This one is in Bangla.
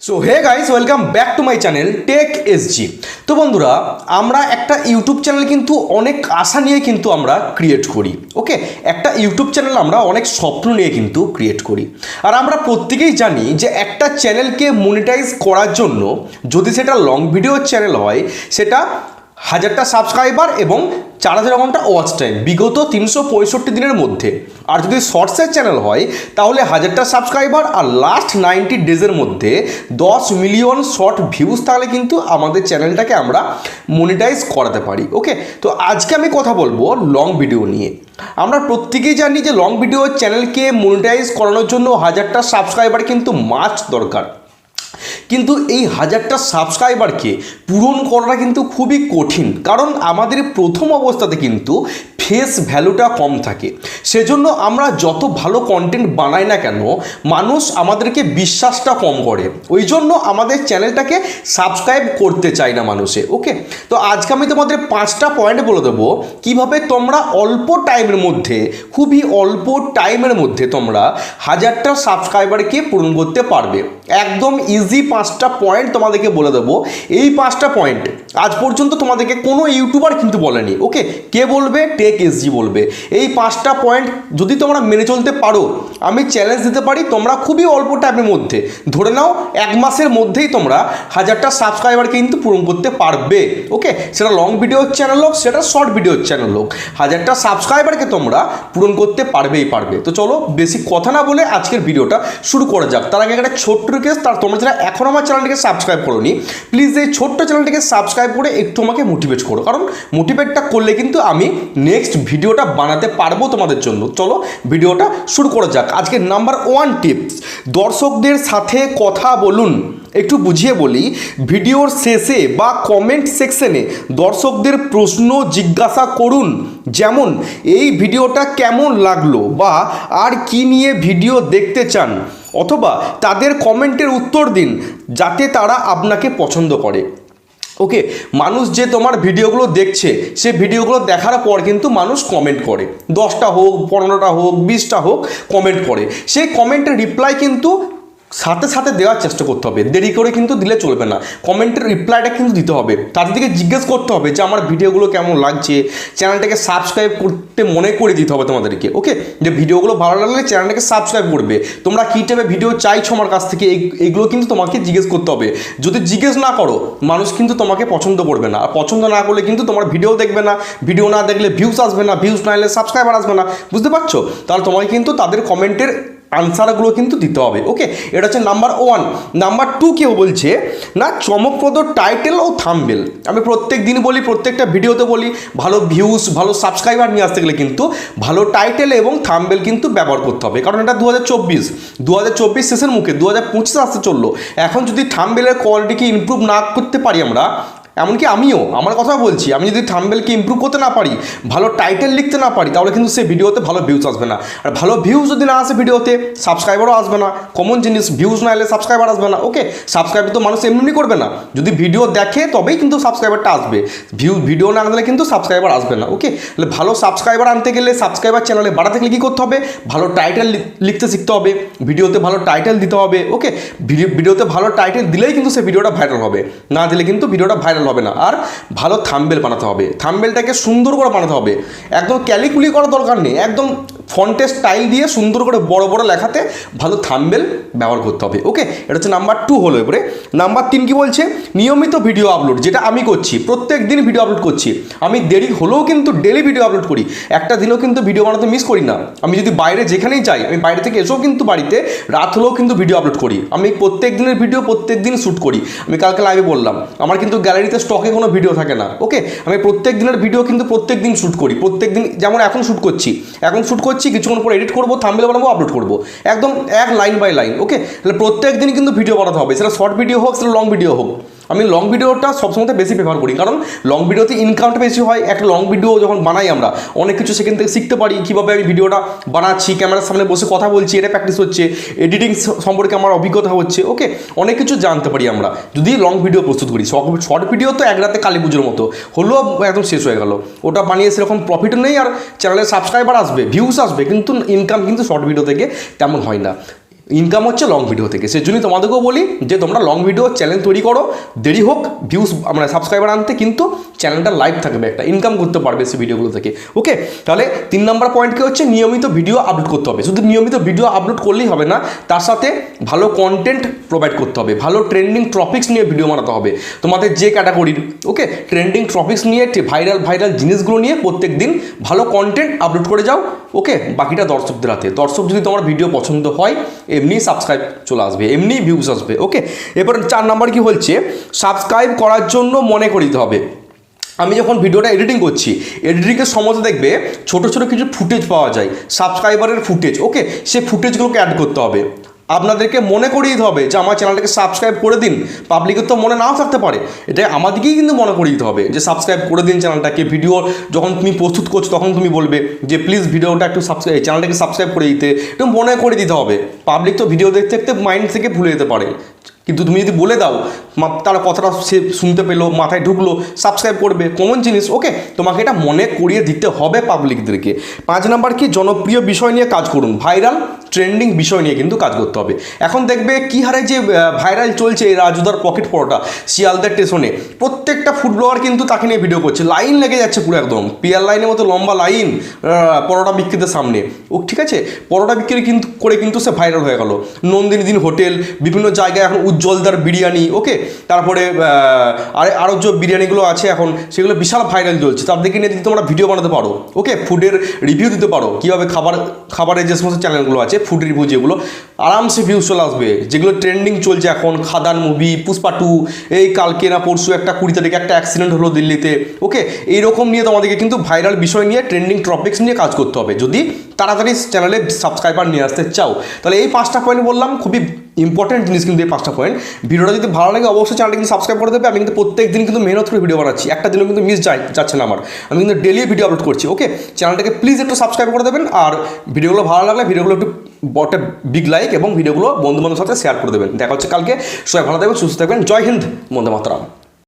So hey guys, welcome back to my channel Tech SG. তো বন্ধুরা, আমরা একটা ইউটিউব চ্যানেল কিন্তু অনেক আশা নিয়ে কিন্তু আমরা ক্রিয়েট করি। ওকে, একটা ইউটিউব চ্যানেল আমরা অনেক স্বপ্ন নিয়ে কিন্তু ক্রিয়েট করি। আর আমরা প্রত্যেকেই জানি যে একটা চ্যানেলকে মনিটাইজ করার জন্য যদি সেটা লং ভিডিও চ্যানেল হয়, সেটা 1000টা সাবস্ক্রাইবার এবং 4000 ঘন্টা ওয়াচ টাইম বিগত 365 দিনের মধ্যে। আর যদি শর্টসের চ্যানেল হয় তাহলে 1000টা সাবস্ক্রাইবার আর লাস্ট 90 ডেজের মধ্যে 10 মিলিয়ন শর্ট ভিউজ থাকলে কিন্তু আমাদের চ্যানেলটাকে আমরা মনিটাইজ করাতে পারি। ওকে, তো আজকে আমি কথা বলবো লং ভিডিও নিয়ে। আমরা প্রত্যেকেই জানি যে লং ভিডিও চ্যানেলকে মনিটাইজ করানোর জন্য 1000টা সাবস্ক্রাইবার কিন্তু মাস্ট দরকার। কিন্তু এই 1000টা সাবস্ক্রাইবারকে পূরণ করাটা কিন্তু খুবই কঠিন, কারণ আমাদের প্রথম অবস্থাতে কিন্তু ফেস ভ্যালুটা কম থাকে। সেজন্য আমরা যত ভালো কন্টেন্ট বানাই না কেন, মানুষ আমাদেরকে বিশ্বাসটা কম করে, ওই জন্য আমাদের চ্যানেলটাকে সাবস্ক্রাইব করতে চায় না মানুষে। ওকে, তো আজকে আমি তোমাদের 5টা পয়েন্ট বলে দেবো কীভাবে তোমরা অল্প টাইমের মধ্যে, খুবই অল্প টাইমের মধ্যে তোমরা 1000টা সাবস্ক্রাইবারকে পূরণ করতে পারবে। একদম ইজি 5টা পয়েন্ট তোমাদেরকে বলে দেবো। এই 5টা পয়েন্ট আজ পর্যন্ত তোমাদেরকে কোনো ইউটিউবার কিন্তু বলেনি। ওকে, কে বলবে? টেক এসজি বলবে। এই 5টা পয়েন্ট যদি তোমরা মেনে চলতে পারো, আমি চ্যালেঞ্জ দিতে পারি তোমরা খুবই অল্প টাইমের মধ্যে, ধরে নাও 1 মাসের মধ্যেই তোমরা 1000টা সাবস্ক্রাইবার কিন্তু পূরণ করতে পারবে। ওকে, সেটা লং ভিডিও চ্যানেল হোক, সেটা শর্ট ভিডিও চ্যানেল হোক, 1000টা সাবস্ক্রাইবারকে তোমরা পূরণ করতে পারবেই পারবে। তো চলো বেশি কথা না বলে আজকের ভিডিওটা শুরু করা যাক। তার আগে একটা ছোট্ট রিকোয়েস্ট, তার তোমরা যারা এখন আমার চ্যানেলটিকে সাবস্ক্রাইব করোনি, প্লিজ এই ছোট্ট চ্যানেলটিকে সাবস্ক্রাইব করে একটু আমাকে মোটিভেট করো, কারণ মোটিভেটটা করলে কিন্তু আমি নেক্সট ভিডিওটা বানাতে পারবো তোমাদের জন্য। চলো ভিডিওটা শুরু করা যাক। আজকে নাম্বার 1 টিপস, দর্শকদের সাথে কথা বলুন। একটু বুঝিয়ে বলি, ভিডিওর শেষে বা কমেন্ট সেকশনে দর্শকদের প্রশ্ন জিজ্ঞাসা করুন, যেমন এই ভিডিওটা কেমন লাগলো বা আর কি নিয়ে ভিডিও দেখতে চান, অথবা তাদের কমেন্টের উত্তর দিন যাতে তারা আপনাকে পছন্দ করে। ওকে, মানুষ যে তোমার ভিডিওগুলো দেখছে, সে ভিডিওগুলো দেখার পর কিন্তু মানুষ কমেন্ট করে, 10টা হোক, 15টা হোক, 20টা হোক, কমেন্ট করে। সেই কমেন্টের রিপ্লাই কিন্তু সাথে সাথে দেওয়ার চেষ্টা করতে হবে, দেরি করে কিন্তু দিলে চলবে না। কমেন্টের রিপ্লাইটা কিন্তু দিতে হবে, তাদের দিকে জিজ্ঞেস করতে হবে যে আমার ভিডিওগুলো কেমন লাগছে, চ্যানেলটাকে সাবস্ক্রাইব করতে মনে করে দিতে হবে তোমাদেরকে। ওকে, যে ভিডিওগুলো ভালো লাগলে চ্যানেলটাকে সাবস্ক্রাইব করবে, তোমরা কী টাইপের ভিডিও চাইছো আমার কাছ থেকে, এইগুলো কিন্তু তোমাকে জিজ্ঞেস করতে হবে। যদি জিজ্ঞেস না করো, মানুষ কিন্তু তোমাকে পছন্দ করবে না, আর পছন্দ না করলে কিন্তু তোমার ভিডিও দেখবে না, ভিডিও না দেখলে ভিউজ আসবে না, ভিউজ না এলে সাবস্ক্রাইবার আসবে না, বুঝতে পারছো? তাহলে তোমাকে কিন্তু তাদের কমেন্টের আনসারগুলো কিন্তু দিতে হবে। ওকে, এটা হচ্ছে নাম্বার 1। নাম্বার 2 কেউ বলছে না, চমকপ্রদ টাইটেল ও থাম্বনেল। আমি প্রত্যেক দিন বলি, প্রত্যেকটা ভিডিওতে বলি, ভালো ভিউজ, ভালো সাবস্ক্রাইবার নিয়ে আসতে গেলে কিন্তু ভালো টাইটেল এবং থাম্বনেল কিন্তু ব্যবহার করতে হবে, কারণ এটা 2024 শেষের মুখে 2025 আসতে চললো। এখন যদি থাম্বনেলের কোয়ালিটিকে ইমপ্রুভ না করতে পারি আমরা, এমনকি আমিও আমার কথা বলছি, আমি যদি থাম্বনেলকে ইমপ্রুভ করতে না পারি, ভালো টাইটেল লিখতে না পারি, তাহলে কিন্তু সেই ভিডিওতে ভালো ভিউজ আসবে না। আর ভালো ভিউজ যদি না আসে ভিডিওতে, সাবস্ক্রাইবারও আসবে না। কমন জিনিস, ভিউজ না এলে সাবস্ক্রাইবার আসবে না। ওকে, সাবস্ক্রাইব তো মানুষ এমনি করবে না, যদি ভিডিও দেখে তবেই কিন্তু সাবস্ক্রাইবারটা আসবে, ভিডিও না দিলে কিন্তু সাবস্ক্রাইবার আসবে না। ওকে, তাহলে ভালো সাবস্ক্রাইবার আনতে গেলে, সাবস্ক্রাইবার চ্যানেলে বাড়াতে গেলে কী করতে হবে? ভালো টাইটেল লিখতে শিখতে হবে, ভিডিওতে ভালো টাইটেল দিতে হবে। ওকে, ভিডিওতে ভালো টাইটেল দিলেই কিন্তু সেই ভিডিওটা ভাইরাল হবে, না দিলে কিন্তু ভিডিওটা ভাইরাল হবে না। আর ভালো থাম্বনেল বানাতে হবে, থাম্বনেলটাকে সুন্দর করে বানাতে হবে, একদম ক্যালিকুলি করার দরকার নেই, একদম ফন্টের স্টাইল দিয়ে সুন্দর করে বড় বড় লেখাতে ভালো থাম্বনেল ব্যবহার করতে হবে। ওকে, এটা হচ্ছে নাম্বার 2 হলো। এবারে নাম্বার 3 কি বলছে, নিয়মিত ভিডিও আপলোড, যেটা আমি করছি, প্রত্যেক দিন ভিডিও আপলোড করছি। আমি দেরি হলেও কিন্তু ডেলি ভিডিও আপলোড করি, একটা দিনও কিন্তু ভিডিও বানাতে মিস করি না। আমি যদি বাইরে যেখানেই যাই, আমি বাইরে থেকে এসেও কিন্তু বাড়িতে রাত হলেও কিন্তু ভিডিও আপলোড করি। আমি প্রত্যেক দিনের ভিডিও প্রত্যেক দিন শ্যুট করি। আমি কালকে লাইভে বললাম, আমার কিন্তু গ্যালারিতে স্টকে কোনো ভিডিও থাকে না। ওকে, আমি প্রত্যেক দিনের ভিডিও কিন্তু প্রত্যেক দিন শ্যুট করি, প্রত্যেক দিন। যেমন এখন শ্যুট করছি, কিছুক্ষণ পর এডিট করবো, থাম্বনেল বানাবো, আপলোড করবো, একদম এক লাইন বাই লাইন। ওকে, তাহলে প্রত্যেক দিন কিন্তু ভিডিও বানাতে হবে, সেটা শর্ট ভিডিও হোক, সেটা লং ভিডিও হোক। আমি লং ভিডিওটা সবসময় বেশি প্রেফার করি, কারণ লং ভিডিওতে ইনকামটা বেশি হয়। একটা লং ভিডিও যখন বানাই আমরা, অনেক কিছু সেখান থেকে শিখতে পারি, কীভাবে আমি ভিডিওটা বানাচ্ছি, ক্যামেরার সামনে বসে কথা বলছি, এটা প্র্যাকটিস হচ্ছে, এডিটিং সম্পর্কে আমার অভিজ্ঞতা হচ্ছে। ওকে, অনেক কিছু জানতে পারি আমরা যদি লং ভিডিও প্রস্তুত করি। শর্ট ভিডিও তো এক রাতে কালী পুজোর মতো হলো, একদম শেষ হয়ে গেল, ওটা বানিয়ে সেরকম প্রফিটও নেই, আর চ্যানেলের সাবস্ক্রাইবার আসবে, ভিউস আসবে, কিন্তু ইনকাম কিন্তু শর্ট ভিডিও থেকে তেমন হয় না। ইনকাম হচ্ছে লং ভিডিও থেকে। সেই জন্যই তোমাদেরকেও বলি যে তোমরা লং ভিডিও চ্যানেল তৈরি করো, দেরি হোক ভিউজ মানে সাবস্ক্রাইবার আনতে, কিন্তু চ্যানেলটা লাইভ থাকবে, একটা ইনকাম করতে পারবে সেই ভিডিওগুলো থেকে। ওকে, তাহলে 3 নম্বর পয়েন্টকে হচ্ছে নিয়মিত ভিডিও আপলোড করতে হবে। শুধু নিয়মিত ভিডিও আপলোড করলেই হবে না, তার সাথে ভালো কন্টেন্ট প্রোভাইড করতে হবে, ভালো ট্রেন্ডিং টপিক্স নিয়ে ভিডিও বানাতে হবে তোমাদের যে ক্যাটাগরির। ওকে, ট্রেন্ডিং টপিক্স নিয়ে ভাইরাল জিনিসগুলো নিয়ে প্রত্যেক দিন ভালো কন্টেন্ট আপলোড করে যাও। ওকে, বাকিটা দর্শকদের হাতে। দর্শক যদি তোমার ভিডিও পছন্দ হয়, এমনি সাবস্ক্রাইব চলে আসবে, এমনি ভিউজ আসবে। ওকে, এরপর 4 নাম্বার কি বলছে, সাবস্ক্রাইব করার জন্য মনে করে দিতে হবে। আমি যখন ভিডিওটা এডিটিং করছি, এডিটিংয়ের সময় দেখবে ছোট ছোট কিছু ফুটেজ পাওয়া যায়, সাবস্ক্রাইবারের ফুটেজ। ওকে, সেই ফুটেজগুলোকে অ্যাড করতে হবে। আপনাদেরকে মনে করিয়ে দিতে হবে যে আমার চ্যানেলটাকে সাবস্ক্রাইব করে দিন। পাবলিকের তো মনে নাও থাকতে পারে, এটা আমাদেরকেই কিন্তু মনে করিয়ে দিতে হবে যে সাবস্ক্রাইব করে দিন চ্যানেলটাকে। ভিডিও যখন তুমি প্রস্তুত করছো তখন তুমি বলবে যে প্লিজ ভিডিওটা একটু চ্যানেলটাকে সাবস্ক্রাইব করে দিতে, একটু মনে করে দিতে হবে। পাবলিক তো ভিডিও দেখতে দেখতে মাইন্ড থেকে ভুলে যেতে পারে, কিন্তু তুমি যদি বলে দাও তারা কথাটা সে শুনতে পেলো, মাথায় ঢুকলো, সাবস্ক্রাইব করবে, কমন জিনিস। ওকে, তোমাকে এটা মনে করিয়ে দিতে হবে পাবলিকদেরকে। 5 নাম্বার কি, জনপ্রিয় বিষয় নিয়ে কাজ করুন। ভাইরাল ট্রেন্ডিং বিষয় নিয়ে কিন্তু কাজ করতে হবে। এখন দেখবে কী হারে যে ভাইরাল চলছে এই রাজুদার পকেট পরোটা শিয়ালদার স্টেশনে, প্রত্যেকটা ফুড ব্লগার কিন্তু তাকে নিয়ে ভিডিও করছে, লাইন লেগে যাচ্ছে পুরো একদম পিয়ার লাইনের মতো লম্বা লাইন পরোটা বিক্রিদের সামনে। ও ঠিক আছে, পরোটা বিক্রি কিন্তু করে কিন্তু সে ভাইরাল হয়ে গেল। নন্দিনী দিন হোটেল, বিভিন্ন জায়গায় এখন উজ্জ্বলদার বিরিয়ানি। ওকে, তারপরে আরও যে বিরিয়ানিগুলো আছে এখন, সেগুলো বিশাল ভাইরাল চলছে। তাদেরকে নিয়ে যদি তোমরা ভিডিও বানাতে পারো, ওকে, ফুডের রিভিউ দিতে পারো, কীভাবে খাবারের যে সমস্ত চ্যানেলগুলো আছে ফুড রিভিউ, যেগুলো আরামসে ভিউজ চলে আসবে। যেগুলো ট্রেন্ডিং চলছে এখন, খাদান মুভি, পুষ্পা 2, এই কালকে না পরশু 20 তারিখে একটা অ্যাক্সিডেন্ট হলো দিল্লিতে। ওকে, এইরকম নিয়ে তোমাদেরকে কিন্তু ভাইরাল বিষয় নিয়ে ট্রেন্ডিং টপিক্স নিয়ে কাজ করতে হবে যদি তাড়াতাড়ি চ্যানেলে সাবস্ক্রাইবার নিয়ে আসতে চাও। তাহলে এই 5টা পয়েন্ট বললাম, খুবই ইম্পর্টেন্ট জিনিস কিন্তু এই 5টা পয়েন্ট। ভিডিওটা যদি ভালো লাগে অবশ্যই চ্যানেলটা কিন্তু সাবস্ক্রাইব করে দেবে। আমি কিন্তু প্রত্যেক দিন কিন্তু মেহনত করে ভিডিও বানাচ্ছি, একটা দিনও কিন্তু মিস যাচ্ছে না আমার। আমি কিন্তু ডেলি ভিডিও আপলোড করছি। ওকে, চ্যানেলটাকে প্লিজ একটু সাবস্ক্রাইব করে দেবেন, আর ভিডিওগুলো ভালো লাগলে ভিডিওগুলো একটু একটা বিগ লাইক এবং ভিডিওগুলো বন্ধু বান্ধবের সাথে শেয়ার করে দেবেন। দেখা হচ্ছে কালকে। সবাই ভালো থাকবেন, সুস্থ থাকবেন। জয় হিন্দ, বন্দে মাতরম।